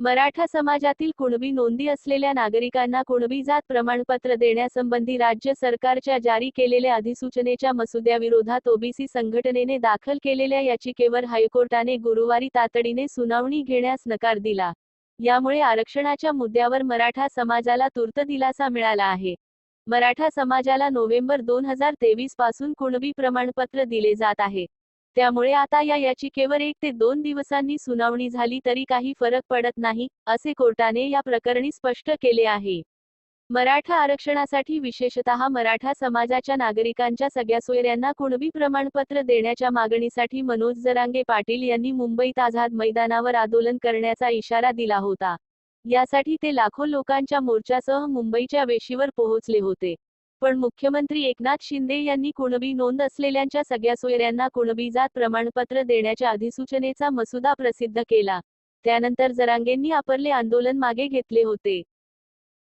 मराठा समाजातील कुणबी नोंदी असलेल्या नागरिकांना कुणबी जात प्रमाणपत्र देण्यासंबंधी राज्य सरकारच्या जारी केलेल्या अधिसूचनेच्या मसुद्याविरोधात ओबीसी संघटनेने दाखल केलेल्या याचिकेवर हायकोर्टाने गुरुवारी तातडीने सुनावणी घेण्यास नकार दिला। यामुळे आरक्षणाच्या मुद्द्यावर मराठा समाजाला तूर्त दिलासा मिळाला आहे। मराठा समाजाला नोव्हेंबर 2023 पासून कुणबी प्रमाणपत्र दिले जात आहे। त्यामुळे आता या याचिकेवर 1 ते 2 दिवसांनी सुनावणी झाली तरी काही फरक पडत नाही, असे कोर्टाने या प्रकरणी स्पष्ट केले आहे। मराठा आरक्षणासाठी विशेषतः मराठा समाजाच्या नागरिकांच्या सगळ्या सोयऱ्यांना कुणबी प्रमाणपत्र देण्याच्या मागणीसाठी मनोज जरांगे पाटील यांनी मुंबईत आझाद मैदानावर आंदोलन करण्याचा इशारा दिला होता। यासाठी ते लाखो लोकांच्या मोर्चासह मुंबईच्या वेशीवर पोहोचले होते। पण मुख्यमंत्री एकनाथ शिंदे यांनी कुणबी नोंद असलेल्यांच्या सगळ्या सोयऱ्यांना कुणबी जात प्रमाणपत्र देण्याच्या अधिसूचनेचा मसुदा प्रसिद्ध केला। त्यानंतर जरांगेंनी आपले आंदोलन मागे घेतले होते।